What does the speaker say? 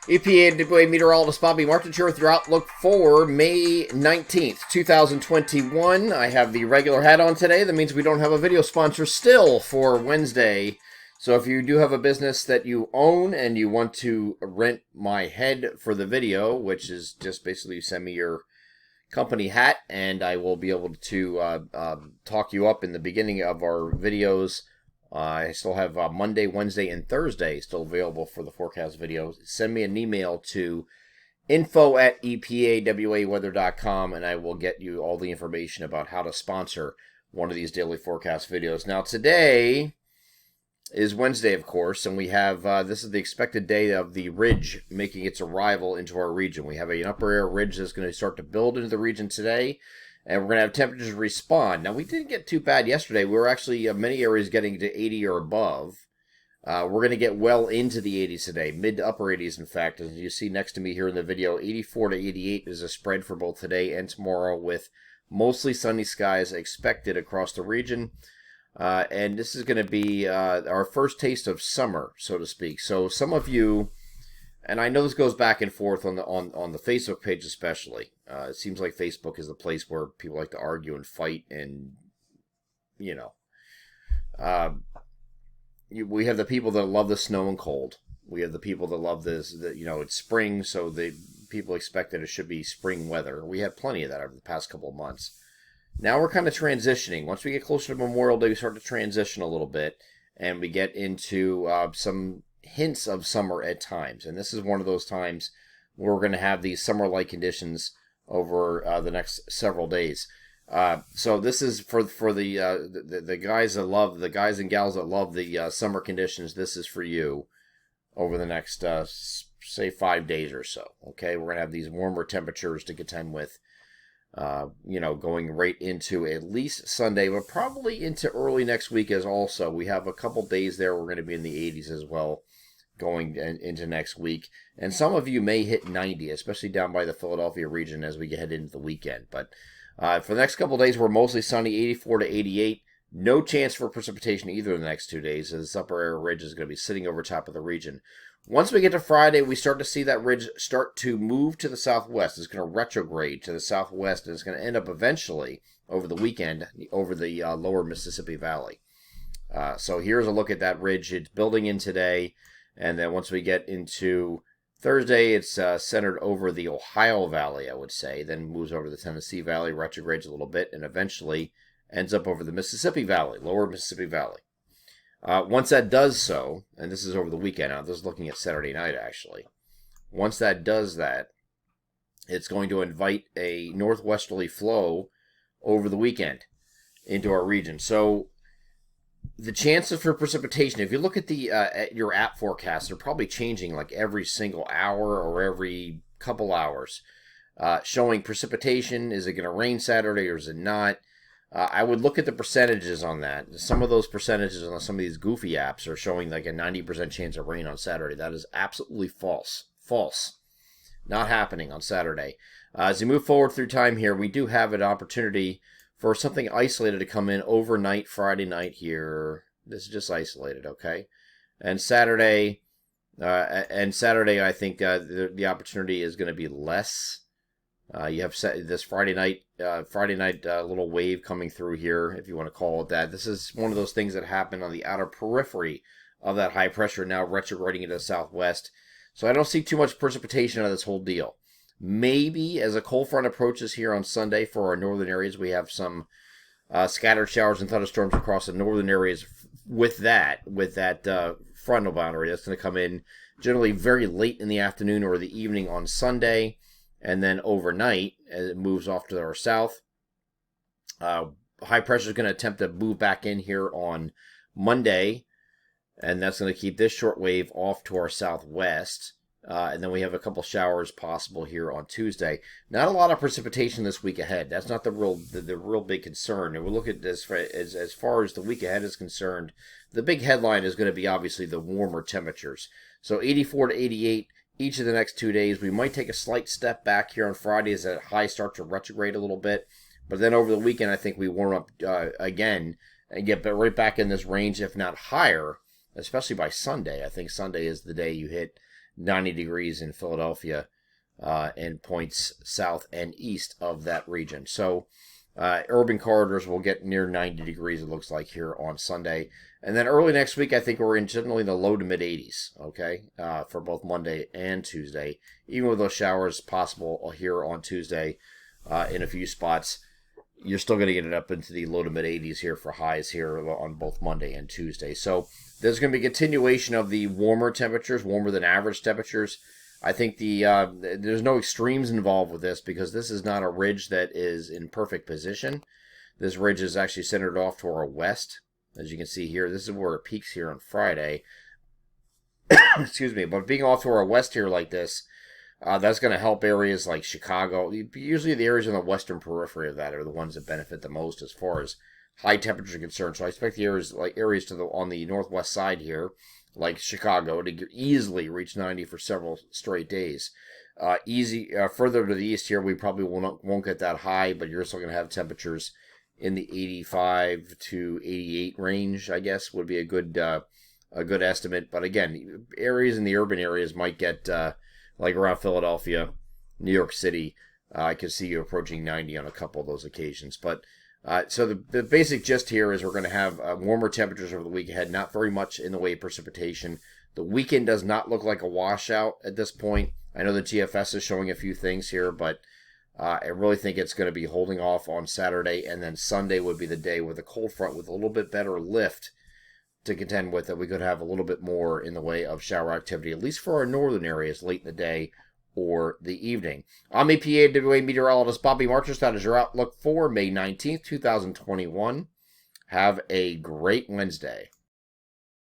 EPA meteorologist Bobby Martin here with your outlook for May 19th, 2021. I have the regular hat on today. That means we don't have a video sponsor still for Wednesday. So if you do have a business that you own and you want to rent my head for the video, which is just basically you send me your company hat and I will be able to talk you up in the beginning of our videos. I still have Monday, Wednesday, and Thursday still available for the forecast videos. Send me an email to info@epawaweather.com and I will get you all the information about how to sponsor one of these daily forecast videos. Now today is Wednesday, of course, and we have, this is the expected day of the ridge making its arrival into our region. We have an upper air ridge that's going to start to build into the region today. And we're going to have temperatures respond. Now, we didn't get too bad yesterday. We were actually, many areas getting to 80 or above. We're going to get well into the 80s today, mid to upper 80s, in fact. As you see next to me here in the video, 84 to 88 is a spread for both today and tomorrow with mostly sunny skies expected across the region. And this is going to be our first taste of summer, so to speak. So some of you... And I know this goes back and forth on the Facebook page especially. It seems like Facebook is the place where people like to argue and fight, and you know, we have the people that love the snow and cold. We have the people that love this. That, you know, it's spring, so the people expect that it should be spring weather. We had plenty of that over the past couple of months. Now we're kind of transitioning. Once we get closer to Memorial Day, we start to transition a little bit, and we get into some hints of summer at times, and this is one of those times where we're going to have these summer-like conditions over the next several days. So this is for the guys that love, the guys and gals that love the summer conditions. This is for you over the next say 5 days or so. Okay, we're going to have these warmer temperatures to contend with. You know, going right into at least Sunday, but probably into early next week as also. We have a couple days there we're going to be in the 80s as well going into next week. And some of you may hit 90, especially down by the Philadelphia region as we head into the weekend. But for the next couple days, we're mostly sunny, 84 to 88. No chance for precipitation either in the next 2 days, as this upper air ridge is going to be sitting over top of the region. Once we get to Friday, we start to see that ridge start to move to the southwest. It's going to retrograde to the southwest, and it's going to end up eventually, over the weekend, over the lower Mississippi Valley. So here's a look at that ridge. It's building in today, and then once we get into Thursday, it's centered over the Ohio Valley, I would say, then moves over the Tennessee Valley, retrogrades a little bit, and eventually ends up over the Mississippi Valley, lower Mississippi Valley. Once that does so, and this is over the weekend now, this is looking at Saturday night actually. Once that does that, it's going to invite a northwesterly flow over the weekend into our region. So the chances for precipitation, if you look at the at your app forecast, they're probably changing like every single hour or every couple hours, showing precipitation. Is it going to rain Saturday or is it not? I would look at the percentages on that. Some of those percentages on some of these goofy apps are showing like a 90% chance of rain on Saturday. That is absolutely false. False. Not happening on Saturday. As we move forward through time here, we do have an opportunity for something isolated to come in overnight Friday night here. This is just isolated, okay? And Saturday, I think the opportunity is going to be less. You have this Friday night little wave coming through here, if you want to call it that. This is one of those things that happen on the outer periphery of that high pressure, now retrograding into the southwest. So I don't see too much precipitation out of this whole deal. Maybe as a cold front approaches here on Sunday for our northern areas, we have some scattered showers and thunderstorms across the northern areas with that frontal boundary. That's going to come in generally very late in the afternoon or the evening on Sunday. And then overnight, as it moves off to our south, high pressure is going to attempt to move back in here on Monday, and that's going to keep this short wave off to our southwest. And then we have a couple showers possible here on Tuesday. Not a lot of precipitation this week ahead. That's not the real big concern. And we'll look at this as far as the week ahead is concerned. The big headline is going to be obviously the warmer temperatures. So 84 to 88. Each of the next 2 days. We might take a slight step back here on Friday as that high start to retrograde a little bit. But then over the weekend, I think we warm up again and get right back in this range, if not higher, especially by Sunday. I think Sunday is the day you hit 90 degrees in Philadelphia, and points south and east of that region. So urban corridors will get near 90 degrees, it looks like, here on Sunday. And then early next week, I think we're in generally the low to mid 80s, okay, for both Monday and Tuesday, even with those showers possible here on Tuesday in a few spots. You're still going to get it up into the low to mid 80s here for highs here on both Monday and Tuesday. So there's going to be a continuation of the warmer temperatures, warmer than average temperatures. I think there's no extremes involved with this because this is not a ridge that is in perfect position. This ridge is actually centered off to our west. As you can see here, this is where it peaks here on Friday. Excuse me, but being off to our west here like this, that's going to help areas like Chicago. Usually the areas on the western periphery of that are the ones that benefit the most as far as high temperature concerned. So I expect the areas on the northwest side here, like Chicago, to easily reach 90 for several straight days. Further to the east here, we probably won't get that high, but you're still going to have temperatures in the 85 to 88 range, I guess, would be a good estimate. But again, areas in the urban areas might get, like around Philadelphia, New York City, I could see you approaching 90 on a couple of those occasions. But so the basic gist here is we're going to have warmer temperatures over the week ahead, not very much in the way of precipitation. The weekend does not look like a washout at this point. I know the GFS is showing a few things here, but I really think it's going to be holding off on Saturday, and then Sunday would be the day with a cold front with a little bit better lift to contend with, that we could have a little bit more in the way of shower activity, at least for our northern areas late in the day or the evening. I'm EPAWA meteorologist Bobby Marchers. That is your outlook for May 19th, 2021. Have a great Wednesday.